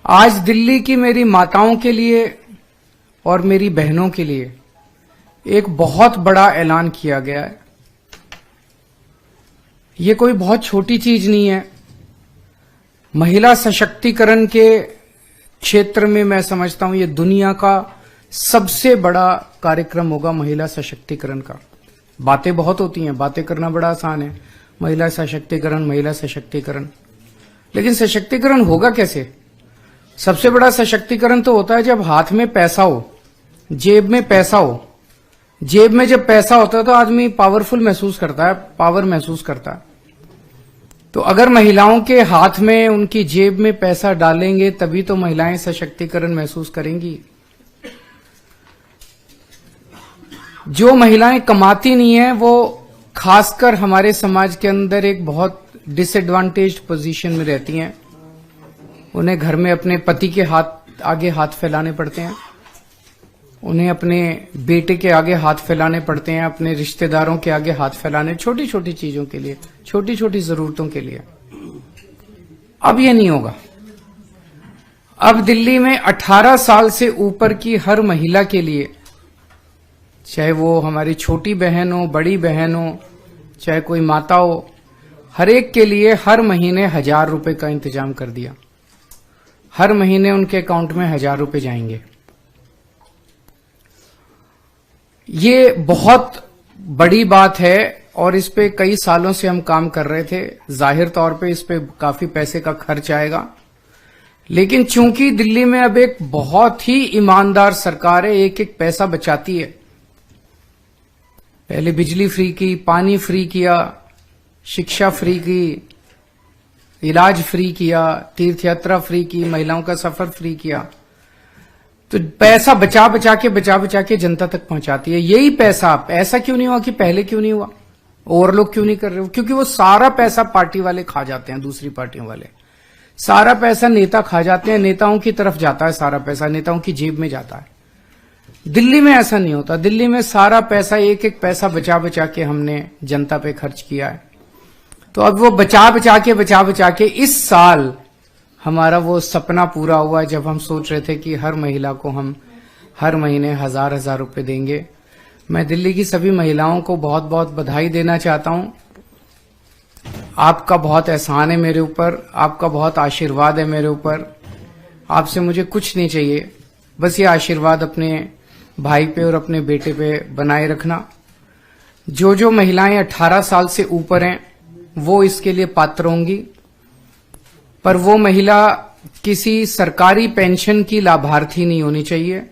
आज दिल्ली की मेरी माताओं के लिए और मेरी बहनों के लिए एक बहुत बड़ा ऐलान किया गया है। ये कोई बहुत छोटी चीज नहीं है। महिला सशक्तिकरण के क्षेत्र में मैं समझता हूं ये दुनिया का सबसे बड़ा कार्यक्रम होगा महिला सशक्तिकरण का। बातें बहुत होती हैं, बातें करना बड़ा आसान है, महिला सशक्तिकरण, लेकिन सशक्तिकरण होगा कैसे? सबसे बड़ा सशक्तिकरण तो होता है जब हाथ में पैसा हो, जेब में पैसा हो। जेब में जब पैसा होता है तो आदमी पावरफुल महसूस करता है, पावर महसूस करता है। तो अगर महिलाओं के हाथ में, उनकी जेब में पैसा डालेंगे तभी तो महिलाएं सशक्तिकरण महसूस करेंगी। जो महिलाएं कमाती नहीं है वो खासकर हमारे समाज के अंदर एक बहुत डिसएडवांटेज्ड पोजीशन में रहती हैं। उन्हें घर में अपने पति के आगे हाथ फैलाने पड़ते हैं, उन्हें अपने बेटे के आगे हाथ फैलाने पड़ते हैं, अपने रिश्तेदारों के आगे हाथ फैलाने, छोटी छोटी चीजों के लिए, छोटी छोटी जरूरतों के लिए। अब ये नहीं होगा। अब दिल्ली में 18 साल से ऊपर की हर महिला के लिए, चाहे वो हमारी छोटी बहन हो, बड़ी बहन हो, चाहे कोई माता हो, हर एक के लिए हर महीने 1000 रुपए का इंतजाम कर दिया। हर महीने उनके अकाउंट में 1000 रुपए जाएंगे। ये बहुत बड़ी बात है और इस पे कई सालों से हम काम कर रहे थे। जाहिर तौर पे इस पे काफी पैसे का खर्च आएगा, लेकिन चूंकि दिल्ली में अब एक बहुत ही ईमानदार सरकार है, एक एक पैसा बचाती है। पहले बिजली फ्री की, पानी फ्री किया, शिक्षा फ्री की, इलाज फ्री किया, तीर्थ यात्रा फ्री की, महिलाओं का सफर फ्री किया। तो पैसा बचा बचा के जनता तक पहुंचाती है। यही पैसा, ऐसा क्यों नहीं हुआ कि पहले क्यों नहीं हुआ, और लोग क्यों नहीं कर रहे हो? क्योंकि वो सारा पैसा पार्टी वाले खा जाते हैं, दूसरी पार्टियों वाले सारा पैसा नेता खा जाते हैं, नेताओं की तरफ जाता है, सारा पैसा नेताओं की जेब में जाता है। दिल्ली में ऐसा नहीं होता। दिल्ली में सारा पैसा, एक एक पैसा बचा के हमने जनता पे खर्च किया है। तो अब वो बचा के इस साल हमारा वो सपना पूरा हुआ जब हम सोच रहे थे कि हर महिला को हम हर महीने 1000 रुपए देंगे। मैं दिल्ली की सभी महिलाओं को बहुत बहुत बधाई देना चाहता हूं। आपका बहुत एहसान है मेरे ऊपर, आपका बहुत आशीर्वाद है मेरे ऊपर। आपसे मुझे कुछ नहीं चाहिए, बस ये आशीर्वाद अपने भाई पे और अपने बेटे पे बनाए रखना। जो महिलाएं 18 साल से ऊपर हैं वो इसके लिए पात्र होंगी, पर वो महिला किसी सरकारी पेंशन की लाभार्थी नहीं होनी चाहिए,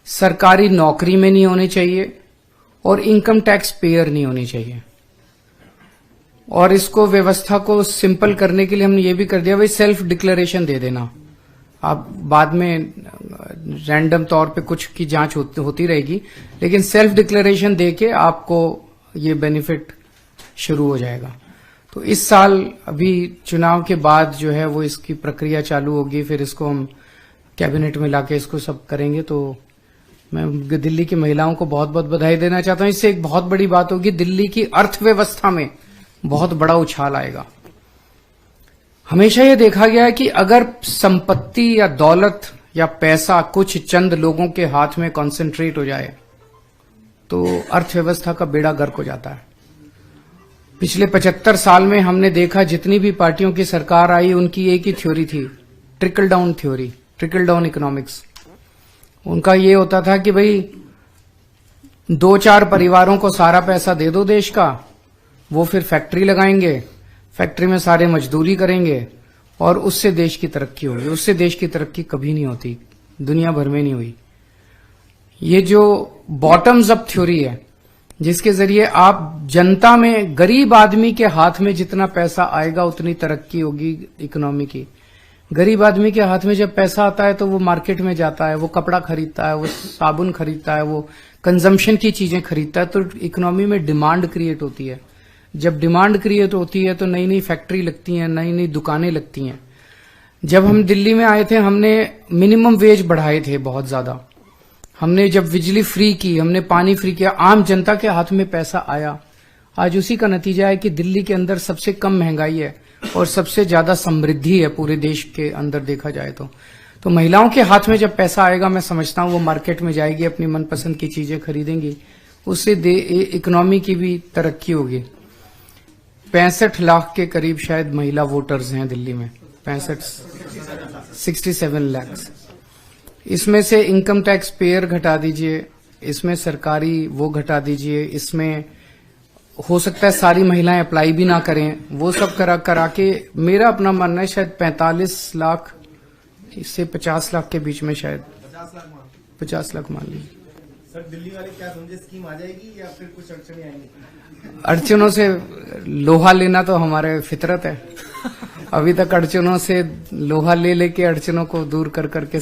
सरकारी नौकरी में नहीं होनी चाहिए और इनकम टैक्स पेयर नहीं होनी चाहिए। और इसको, व्यवस्था को सिंपल करने के लिए हमने ये भी कर दिया, भाई सेल्फ डिक्लेरेशन दे देना। आप बाद में रैंडम तौर पे कुछ की जांच होती रहेगी, लेकिन सेल्फ डिक्लेरेशन देके आपको ये बेनिफिट शुरू हो जाएगा। तो इस साल अभी चुनाव के बाद जो है वो इसकी प्रक्रिया चालू होगी, फिर इसको हम कैबिनेट में लाके इसको सब करेंगे। तो मैं दिल्ली की महिलाओं को बहुत बहुत बधाई देना चाहता हूं। इससे एक बहुत बड़ी बात होगी, दिल्ली की अर्थव्यवस्था में बहुत बड़ा उछाल आएगा। हमेशा ये देखा गया है कि अगर संपत्ति या दौलत या पैसा कुछ चंद लोगों के हाथ में कॉन्सेंट्रेट हो जाए तो अर्थव्यवस्था का बेड़ा गर्क हो जाता है। पिछले 75 साल में हमने देखा, जितनी भी पार्टियों की सरकार आई उनकी एक ही थ्योरी थी, trickle down theory, trickle down economics. उनका ये होता था कि भाई 2-4 परिवारों को सारा पैसा दे दो देश का, वो फिर फैक्ट्री लगाएंगे, फैक्ट्री में सारे मजदूरी करेंगे और उससे देश की तरक्की होगी। उससे देश की तरक्की कभी नहीं होती, दुनिया भर में नहीं हुई। ये जो बॉटम्स अप थ्योरी है, जिसके जरिए आप जनता में, गरीब आदमी के हाथ में जितना पैसा आएगा उतनी तरक्की होगी इकोनॉमी की। गरीब आदमी के हाथ में जब पैसा आता है तो वो मार्केट में जाता है, वो कपड़ा खरीदता है, वो साबुन खरीदता है, वो कंजम्पशन की चीजें खरीदता है, तो इकोनॉमी में डिमांड क्रिएट होती है। जब डिमांड क्रिएट होती है तो नई नई फैक्ट्री लगती हैं, नई नई दुकानें लगती हैं। जब हम दिल्ली में आए थे हमने मिनिमम वेज बढ़ाए थे बहुत ज्यादा। हमने जब बिजली फ्री की, हमने पानी फ्री किया, आम जनता के हाथ में पैसा आया। आज उसी का नतीजा है कि दिल्ली के अंदर सबसे कम महंगाई है और सबसे ज्यादा समृद्धि है पूरे देश के अंदर देखा जाए तो महिलाओं के हाथ में जब पैसा आएगा, मैं समझता हूं वो मार्केट में जाएगी, अपनी मनपसंद की चीजें खरीदेंगी, उससे इकोनॉमी की भी तरक्की होगी। 65 लाख के करीब शायद महिला वोटर्स हैं दिल्ली में, 67 लाख। इसमें से इनकम टैक्स पेयर घटा दीजिए, इसमें सरकारी वो घटा दीजिए, इसमें हो सकता है सारी महिलाएं अप्लाई भी ना करें, वो सब करा के मेरा अपना मानना है शायद 45 लाख से 50 लाख के बीच में, शायद 50 लाख मान लीजिए। सर, दिल्ली वाले क्या समझे, स्कीम आ जाएगी या फिर कुछ अड़चने आएंगी? अड़चनों से लोहा लेना तो हमारे फितरत है। अभी तक अड़चनों से लोहा ले लेके अड़चनों को दूर कर करके